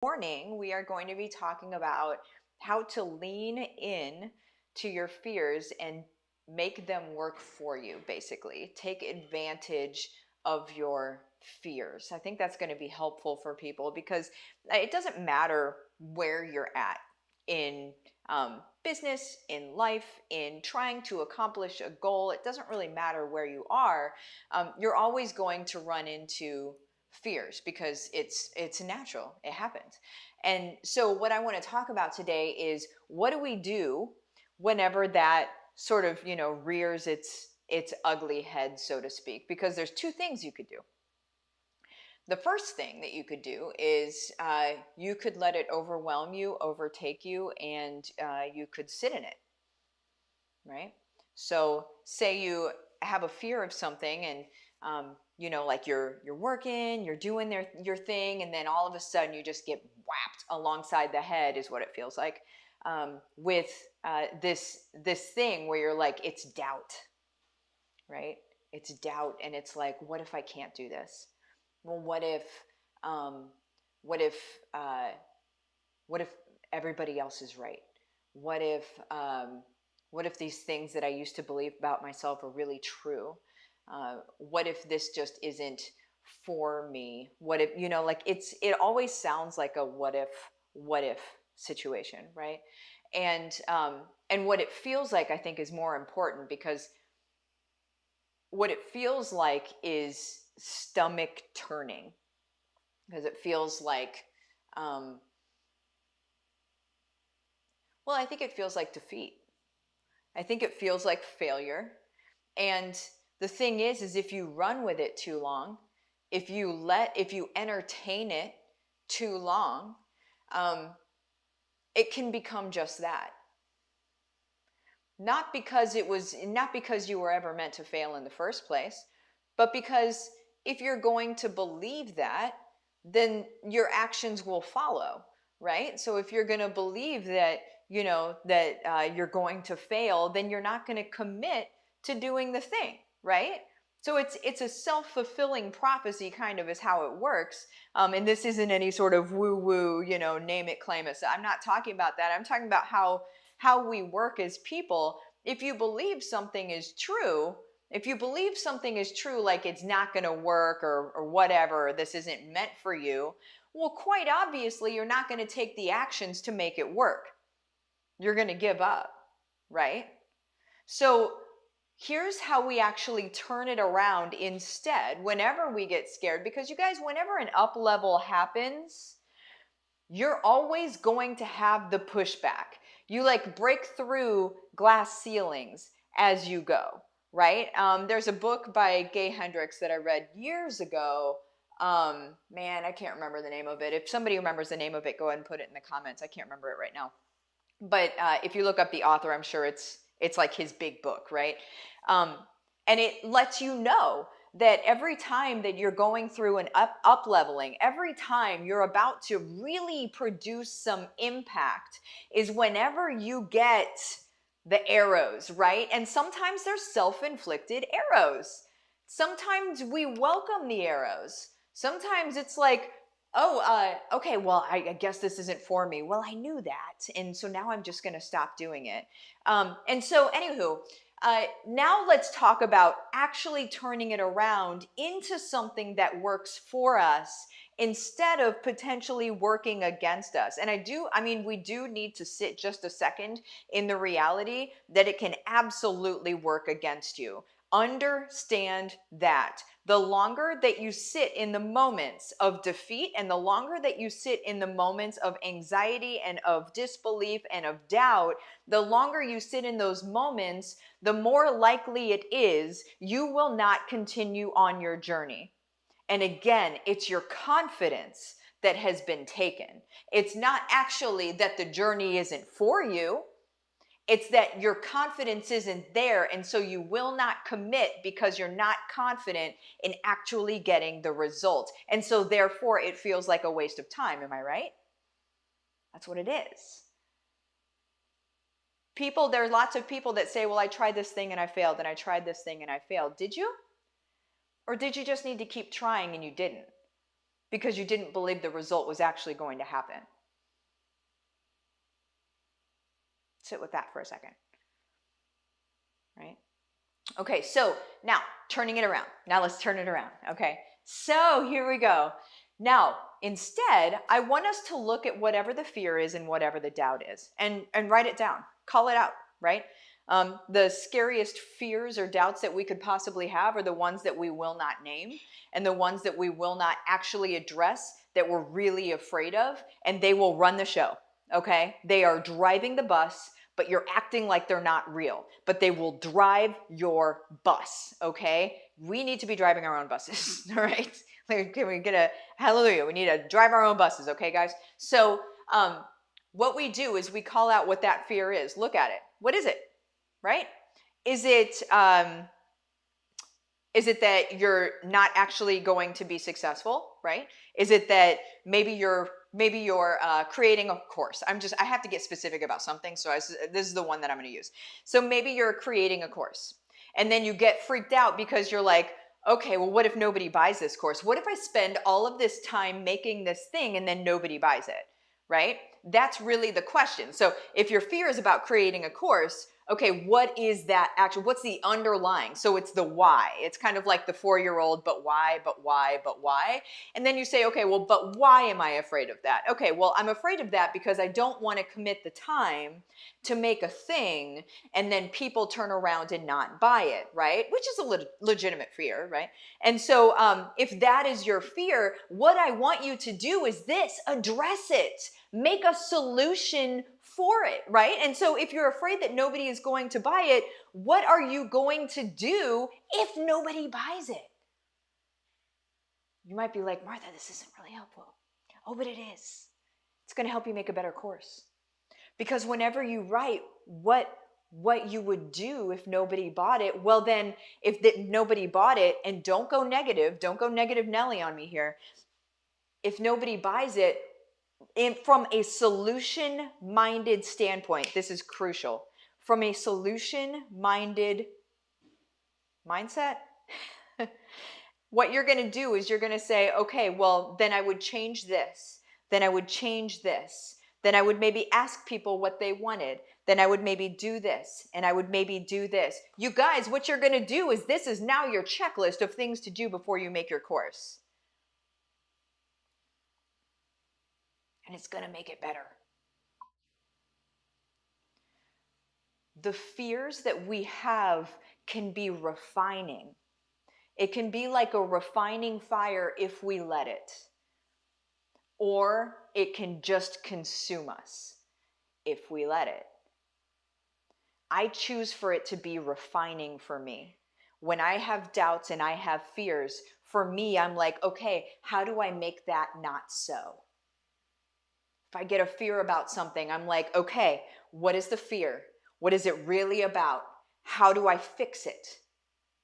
Morning, we are going to be talking about how to lean in to your fears and make them work for you, basically. Take advantage of your fears. I think that's going to be helpful for people because it doesn't matter where you're at in business, in life, in trying to accomplish a goal. It doesn't really matter where you are. You're always going to run into fears because it's natural. It happens. And so what I want to talk about today is, what do we do whenever that sort of, rears its ugly head, so to speak? Because there's two things you could do. The first thing that you could do is you could let it overwhelm you, overtake you, and you could sit in it, right? So say you have a fear of something, and like you're working, you're doing your thing, and then all of a sudden you just get whapped alongside the head, is what it feels like, with this thing where you're like, it's doubt, right? It's doubt, and it's like, what if I can't do this? Well, um, what if uh, what if everybody else is right? What if what if these things that I used to believe about myself are really true? What if this just isn't for me? What if, like, it always sounds like a what if situation, right? And what it feels like, I think, is more important, because what it feels like is stomach turning, because it feels like, um, well, I think it feels like defeat. I think it feels like failure. And the thing is if you run with it too long, if you entertain it too long, um, it can become just that. Not because you were ever meant to fail in the first place, but because if you're going to believe that, then your actions will follow, right? So if you're going to believe that, you're going to fail, then you're not going to commit to doing the thing, right? So it's a self-fulfilling prophecy, kind of, is how it works. And this isn't any sort of woo-woo, name it, claim it. So I'm not talking about that. I'm talking about how we work as people. If you believe something is true, like it's not going to work, or whatever, this isn't meant for you, well, quite obviously, you're not going to take the actions to make it work. You're going to give up, right? So here's how we actually turn it around instead whenever we get scared. Because you guys, whenever an up level happens, you're always going to have the pushback. You like break through glass ceilings as you go, right? There's a book by Gay Hendricks that I read years ago. Man, I can't remember the name of it. If somebody remembers the name of it, go ahead and put it in the comments. I can't remember it right now. But if you look up the author, I'm sure it's like his big book, right? Um, and it lets you know that every time that you're going through an up leveling, every time you're about to really produce some impact, is whenever you get the arrows, right? And sometimes they're self-inflicted arrows. Sometimes we welcome the arrows. Sometimes it's like, oh, okay, well, I guess this isn't for me. Well, I knew that. And so now I'm just going to stop doing it. And so, anywho, now let's talk about actually turning it around into something that works for us instead of potentially working against us. And we do need to sit just a second in the reality that it can absolutely work against you. Understand that. The longer that you sit in the moments of defeat, and the longer that you sit in the moments of anxiety and of disbelief and of doubt, the longer you sit in those moments, the more likely it is you will not continue on your journey. And again, it's your confidence that has been taken. It's not actually that the journey isn't for you. It's that your confidence isn't there, and so you will not commit because you're not confident in actually getting the result. And so therefore it feels like a waste of time. Am I right? That's what it is. There are lots of people that say, well, I tried this thing and I failed, and I tried this thing and I failed. Did you? Or did you just need to keep trying and you didn't? because you didn't believe the result was actually going to happen. Sit with that for a second, right? Okay, so now turning it around. Now let's turn it around, okay? So here we go. Now, instead, I want us to look at whatever the fear is and whatever the doubt is and write it down. Call it out, right? The scariest fears or doubts that we could possibly have are the ones that we will not name and the ones that we will not actually address that we're really afraid of, and they will run the show, okay? They are driving the bus, but you're acting like they're not real, but they will drive your bus, okay? We need to be driving our own buses, all right? Can we get a hallelujah? We need to drive our own buses, okay, guys? So what we do is we call out what that fear is. Look at it. What is it, right? Is it that you're not actually going to be successful, right? Is it that maybe you're creating a course? I have to get specific about something, so this is the one that I'm going to use. So maybe you're creating a course, and then you get freaked out because you're like, okay, well, what if nobody buys this course? What if I spend all of this time making this thing and then nobody buys it, right? That's really the question. So if your fear is about creating a course, okay, what is that actually? What's the underlying? So it's the why. It's kind of like the 4-year-old, but why, but why, but why? And then you say, okay, well, but why am I afraid of that? Okay, well, I'm afraid of that because I don't want to commit the time to make a thing and then people turn around and not buy it, right? Which is a legitimate fear, right? And so if that is your fear, what I want you to do is this: address it. Make a solution for it, right? And so if you're afraid that nobody is going to buy it, what are you going to do if nobody buys it? You might be like, Martha, this isn't really helpful. Oh, but it is. It's going to help you make a better course. Because whenever you write what you would do if nobody bought it, well then, if nobody bought it, and don't go negative Nelly on me here. If nobody buys it, from a solution-minded standpoint, this is crucial. From a solution-minded mindset, what you're going to do is you're going to say, okay, well, then I would change this. Then I would change this. Then I would maybe ask people what they wanted. Then I would maybe do this. And I would maybe do this. You guys, what you're going to do is this is now your checklist of things to do before you make your course. And it's going to make it better. The fears that we have can be refining. It can be like a refining fire if we let it. Or it can just consume us if we let it. I choose for it to be refining for me. When I have doubts and I have fears, for me, I'm like, okay, how do I make that not so? If I get a fear about something, I'm like, okay, what is the fear? What is it really about? How do I fix it?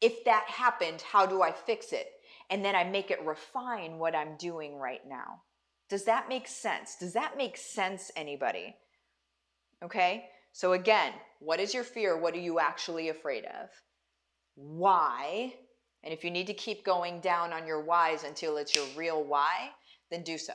If that happened, how do I fix it? And then I make it refine what I'm doing right now. Does that make sense? Does that make sense, anybody? Okay, so again, what is your fear? What are you actually afraid of? Why? And if you need to keep going down on your whys until it's your real why, then do so.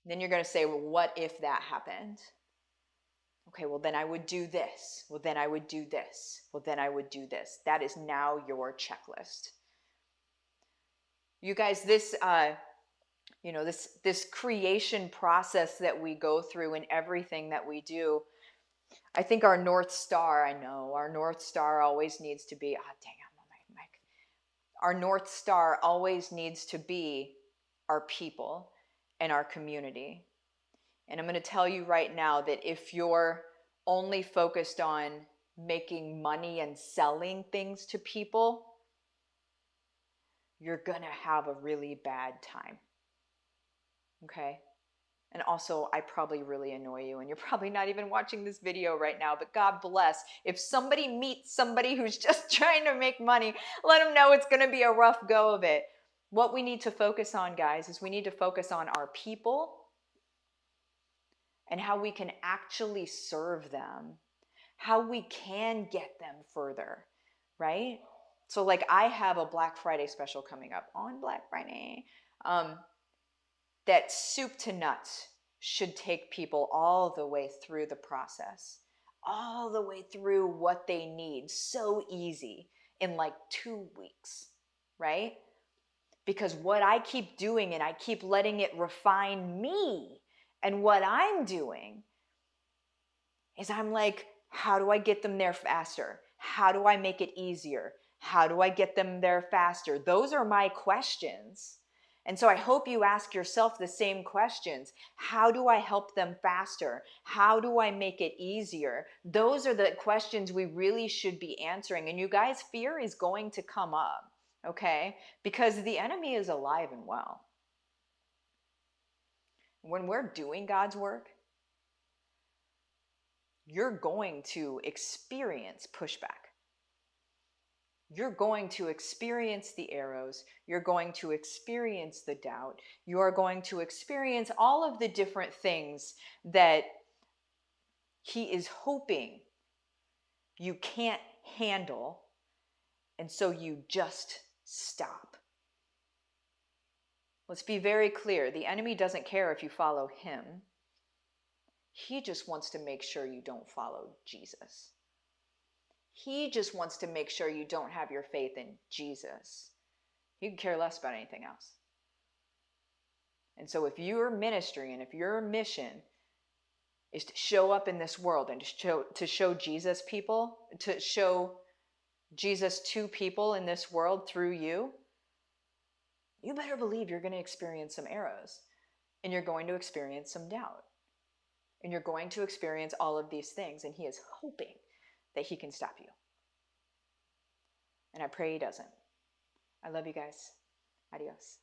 Then you're going to say, well, what if that happened? Okay, well, then I would do this. Well, then I would do this. Well, then I would do this. That is now your checklist. You guys, this creation process that we go through in everything that we do, I think our North Star, always needs to be, dang, I'm on my mic. Our North Star always needs to be our people and our community. And I'm going to tell you right now that if you're only focused on making money and selling things to people, you're going to have a really bad time. Okay? And also, I probably really annoy you, and you're probably not even watching this video right now, but God bless. If somebody meets somebody who's just trying to make money, let them know it's going to be a rough go of it. What we need to focus on, guys, is we need to focus on our people and how we can actually serve them, how we can get them further, right? So like I have a Black Friday special coming up on Black Friday. that soup to nuts should take people all the way through the process, all the way through what they need so easy in like 2 weeks, right? Because what I keep doing, and I keep letting it refine me, and what I'm doing is I'm like, how do I get them there faster? How do I make it easier? How do I get them there faster? Those are my questions. And so I hope you ask yourself the same questions. How do I help them faster? How do I make it easier? Those are the questions we really should be answering. And you guys, fear is going to come up, okay? Because the enemy is alive and well. When we're doing God's work, you're going to experience pushback. You're going to experience the arrows. You're going to experience the doubt. You're going to experience all of the different things that he is hoping you can't handle. And so you just stop. Let's be very clear. The enemy doesn't care if you follow him. He just wants to make sure you don't follow Jesus. He just wants to make sure you don't have your faith in Jesus. He can care less about anything else. And so if your ministry and if your mission is to show up in this world and to show Jesus people, to show Jesus to people in this world through you, you better believe you're going to experience some arrows, and you're going to experience some doubt, and you're going to experience all of these things, and he is hoping that he can stop you. And I pray he doesn't. I love you guys. Adios.